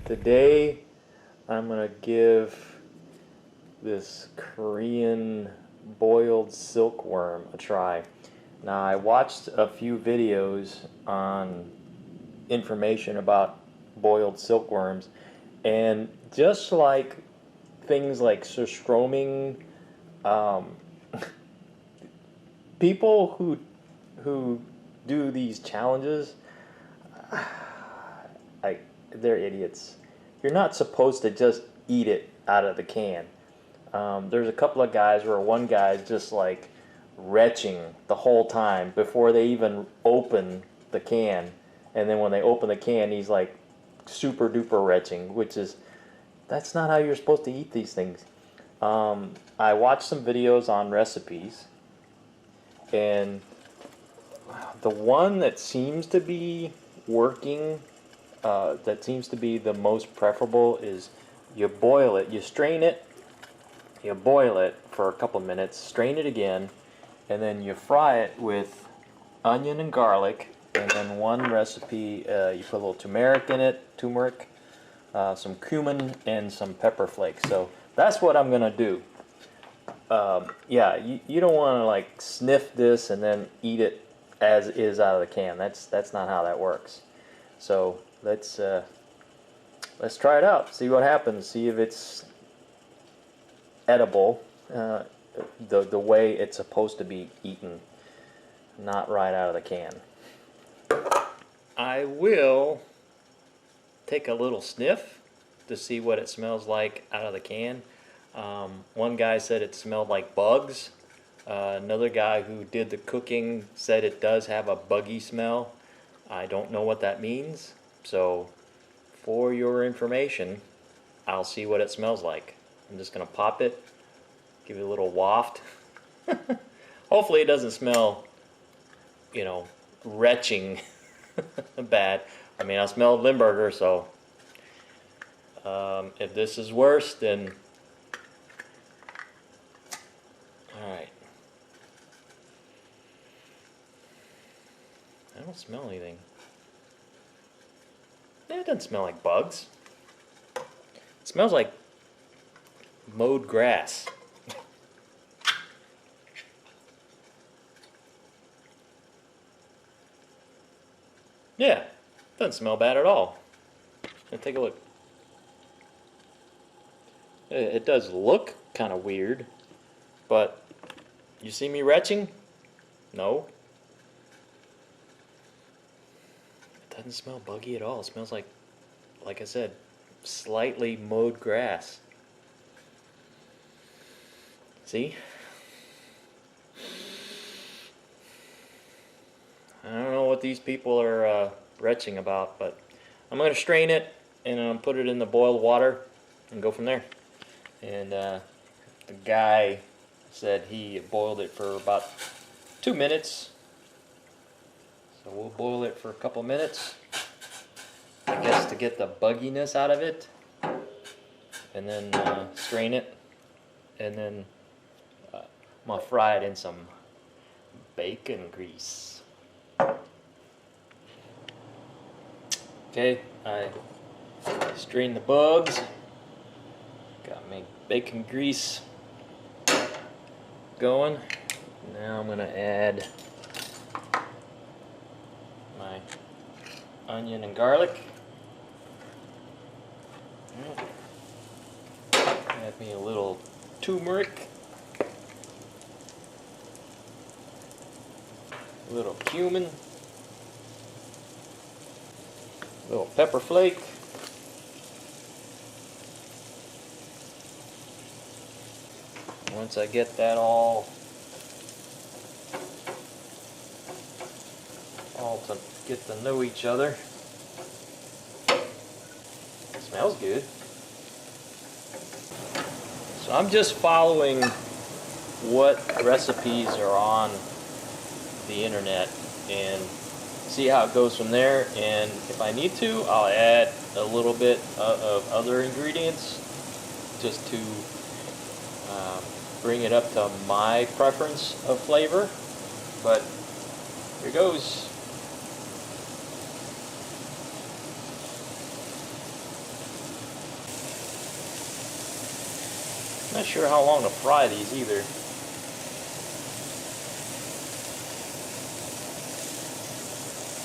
Today I'm gonna give this Korean boiled silkworm a try. Now, I watched a few videos on information about boiled silkworms, and just like things like surstroming, um, people who do these challenges, they're idiots. You're not supposed to just eat it out of the can. There's a couple of guys where one guy's just like retching the whole time before they even open the can, and then when they open the can, he's like super duper retching, that's not how you're supposed to eat these things. I watched some videos on recipes, and the one that seems to be working, that seems to be the most preferable, is you boil it, you strain it, you boil it for a couple minutes, strain it again, and then you fry it with onion and garlic. And then one recipe, you put a little turmeric in it, some cumin, and some pepper flakes. So that's what I'm gonna do. Yeah, you don't want to like sniff this and then eat it as is out of the can. That's not how that works. So let's try it out. See what happens. See if it's edible, the way it's supposed to be eaten, not right out of the can. I will take a little sniff to see what it smells like out of the can. One guy said it smelled like bugs. Another guy who did the cooking said it does have a buggy smell. I don't know what that means, so for your information, I'll see what it smells like. I'm just going to pop it, give it a little waft. Hopefully it doesn't smell, retching bad. I mean, I smelled Limburger, so if this is worse, then alright. I don't smell anything. It doesn't smell like bugs. It smells like mowed grass. Yeah, doesn't smell bad at all. Now take a look. It does look kind of weird, but you see me retching? No. It doesn't smell buggy at all. It smells like I said, slightly mowed grass. See? I don't know what these people are retching about, but I'm going to strain it and put it in the boiled water and go from there. And the guy said he boiled it for about 2 minutes. So we'll boil it for a couple minutes, I guess, to get the bugginess out of it. And then strain it. And then I'm going to fry it in some bacon grease. Okay, I strained the bugs. Got my bacon grease going. Now I'm going to add my onion and garlic. Add me a little turmeric. A little cumin. A little pepper flake. Once I get that all to get to know each other. It smells good. So I'm just following what recipes are on the internet and see how it goes from there, and if I need to, I'll add a little bit of other ingredients just to bring it up to my preference of flavor. But here goes. sure how long to fry these either.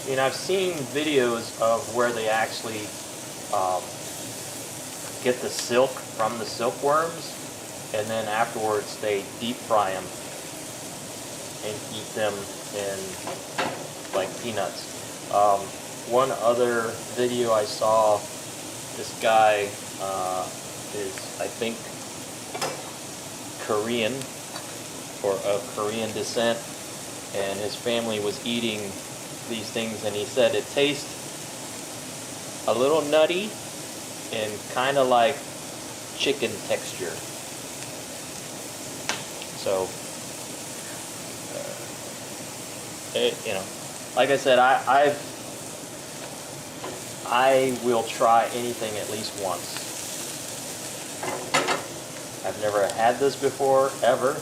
I mean, I've seen videos of where they actually get the silk from the silkworms, and then afterwards they deep fry them and eat them in like peanuts. One other video I saw, this guy is, I think, Korean or of Korean descent, and his family was eating these things, and he said it tastes a little nutty and kind of like chicken texture. So, you know, like I said, I will try anything at least once. I've never had this before, ever.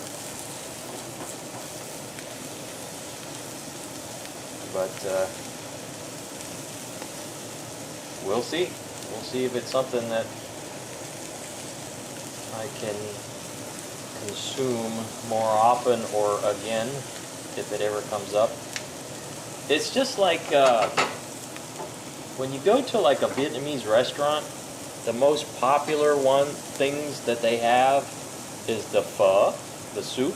But we'll see. We'll see if it's something that I can consume more often or again, if it ever comes up. It's just like when you go to like a Vietnamese restaurant, the most popular things that they have is the pho, the soup,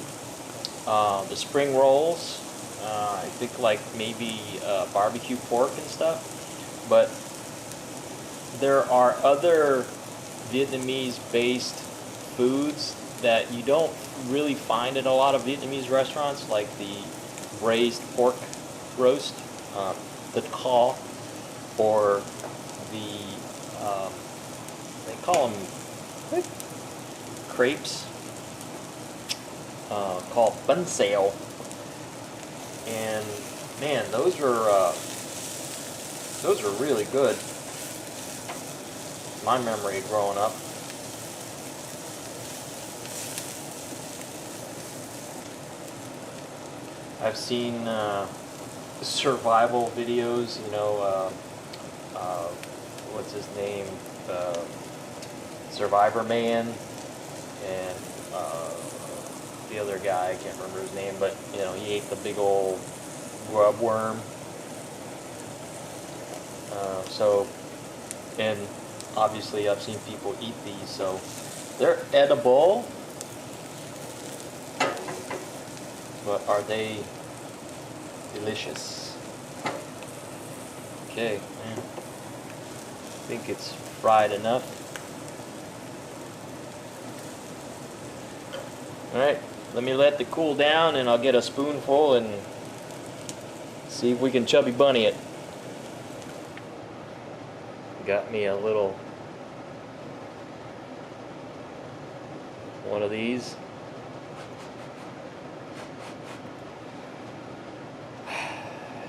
the spring rolls, I think like maybe barbecue pork and stuff. But there are other Vietnamese-based foods that you don't really find in a lot of Vietnamese restaurants, like the braised pork roast, the kho, or the they call them crepes, called bun sao, and man, those were really good. My memory of growing up. I've seen survival videos, you know, what's his name, Survivor Man, and the other guy, I can't remember his name, but you know, he ate the big old grub worm. So, and obviously I've seen people eat these, so they're edible, but are they delicious? Okay, I think it's fried enough. Alright, let me let it cool down and I'll get a spoonful and see if we can chubby bunny it. Got me a little one of these.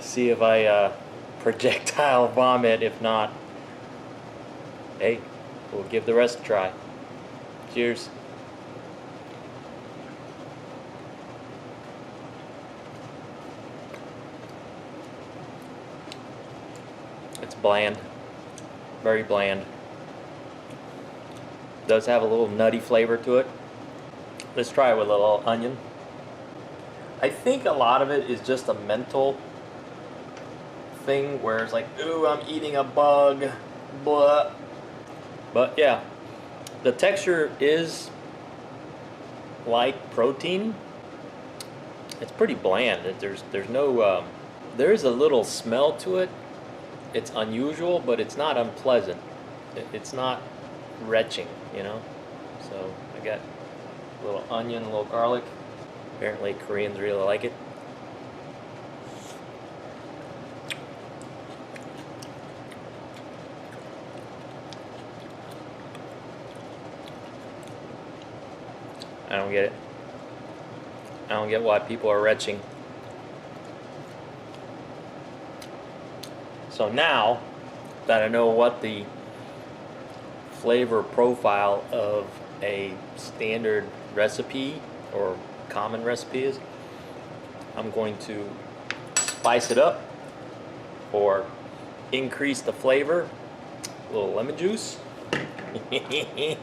See if I projectile vomit. If not, hey, we'll give the rest a try. Cheers. It's bland. Very bland. Does have a little nutty flavor to it. Let's try it with a little onion. I think a lot of it is just a mental thing where it's like, ooh, I'm eating a bug, blah. But yeah, the texture is like protein. It's pretty bland. There's no there is a little smell to it. It's unusual, but it's not unpleasant. It's not retching, you know. So I got a little onion, a little garlic. Apparently Koreans really like it. I don't get it. I don't get why people are retching. So now that I know what the flavor profile of a standard recipe or common recipe is, I'm going to spice it up or increase the flavor. A little lemon juice. And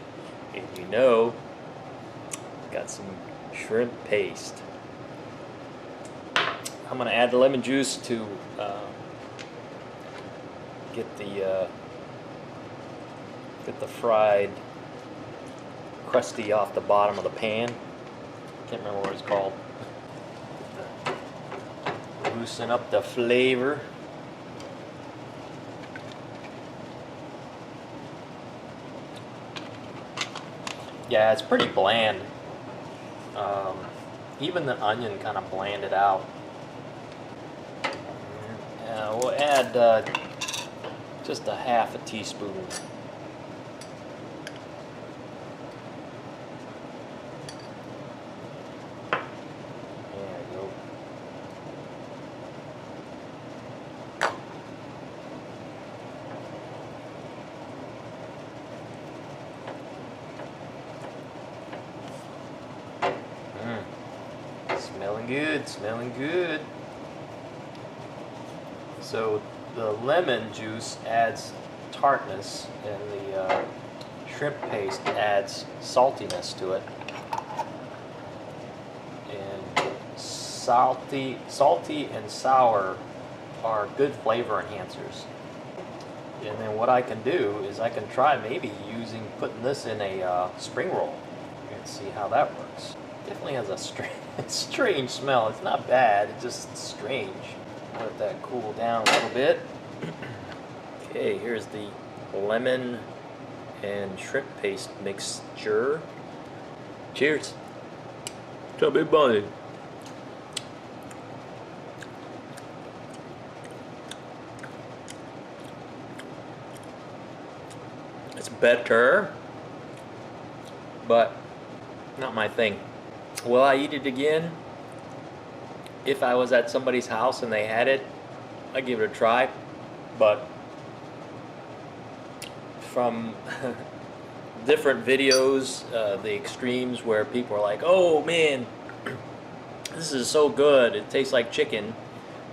you know, Got some shrimp paste. I'm going to add the lemon juice to get the fried crusty off the bottom of the pan. Can't remember what it's called. Loosen up the flavor. Yeah, it's pretty bland. Even the onion kind of blanded out. We'll add just a half a teaspoon. There we go. Smelling good, smelling good. So the lemon juice adds tartness, and the shrimp paste adds saltiness to it. And salty and sour are good flavor enhancers. And then what I can do is I can try maybe putting this in a spring roll and see how that works. Definitely has a strange smell. It's not bad, it's just strange. Let that cool down a little bit. Okay, here's the lemon and shrimp paste mixture. Cheers. To everybody. It's better, but not my thing. Will I eat it again? If I was at somebody's house and they had it, I'd give it a try. But from different videos, the extremes where people are like, oh man, this is so good, it tastes like chicken,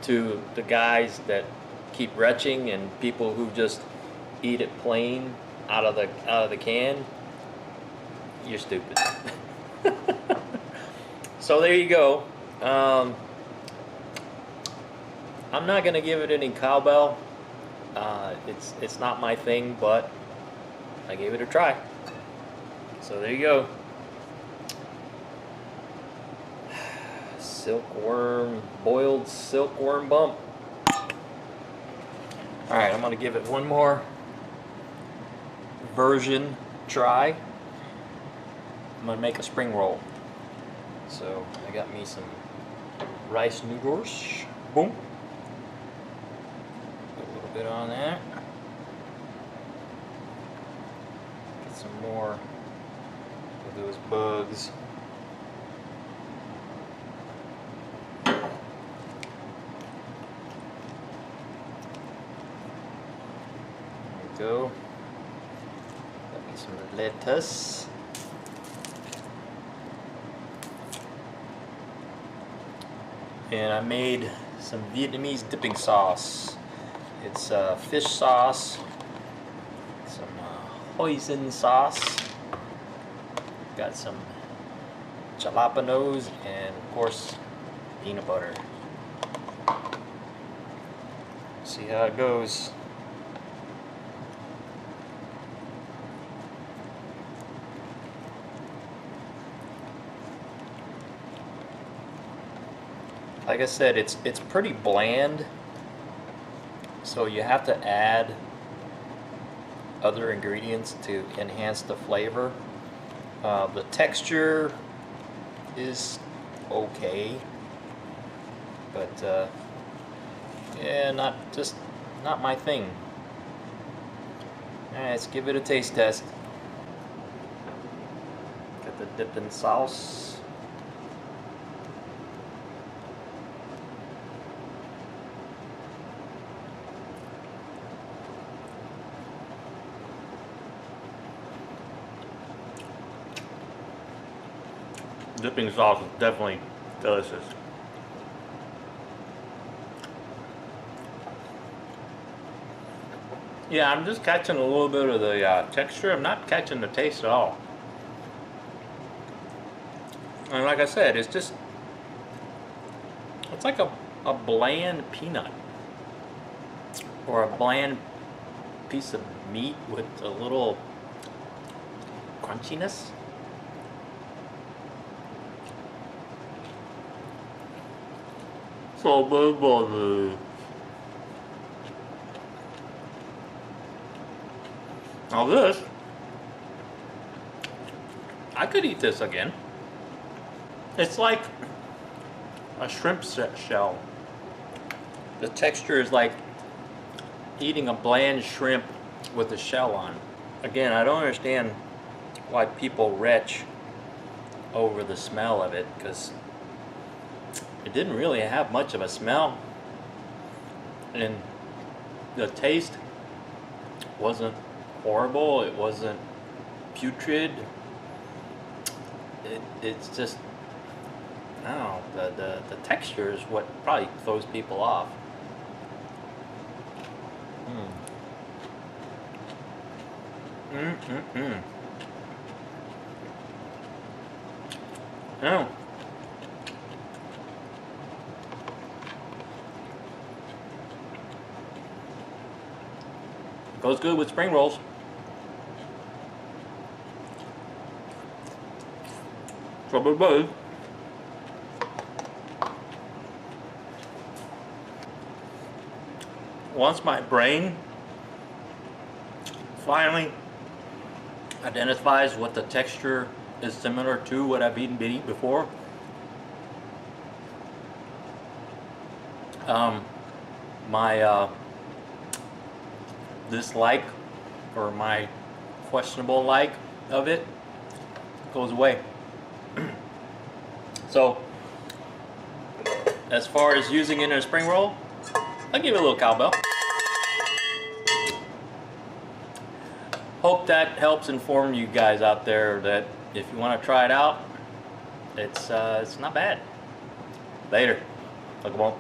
to the guys that keep retching and people who just eat it plain out of the can, you're stupid. So there you go. I'm not gonna give it any cowbell. It's not my thing, but I gave it a try. So there you go. Silkworm, boiled silkworm bump. Alright, I'm gonna give it one more version try. I'm gonna make a spring roll. So I got me some rice noodles. Boom. Put a little bit on that. Get some more of those bugs. There we go. Got me some lettuce. And I made some Vietnamese dipping sauce. It's fish sauce, some hoisin sauce, got some jalapenos, and of course peanut butter. See how it goes. Like I said, it's pretty bland, so you have to add other ingredients to enhance the flavor. The texture is okay, but yeah, not my thing. Alright, let's give it a taste test. Got the dipping sauce. Dipping sauce is definitely delicious. Yeah, I'm just catching a little bit of the texture. I'm not catching the taste at all. And like I said, it's just, it's like a bland peanut. Or a bland piece of meat with a little crunchiness. So good. Now this, I could eat this again. It's like a shrimp shell. The texture is like eating a bland shrimp with a shell on. Again, I don't understand why people retch over the smell of it, because it didn't really have much of a smell, and the taste wasn't horrible, it wasn't putrid. It's just, I don't know, the texture is what probably throws people off. Oh. Goes good with spring rolls. Trouble bird. Once my brain finally identifies what the texture is similar to what I've eaten before, my dislike or my questionable like of it goes away. So as far as using it in a spring roll, I'll give it a little cowbell. Hope that helps inform you guys out there that if you want to try it out, it's not bad. Later. Look,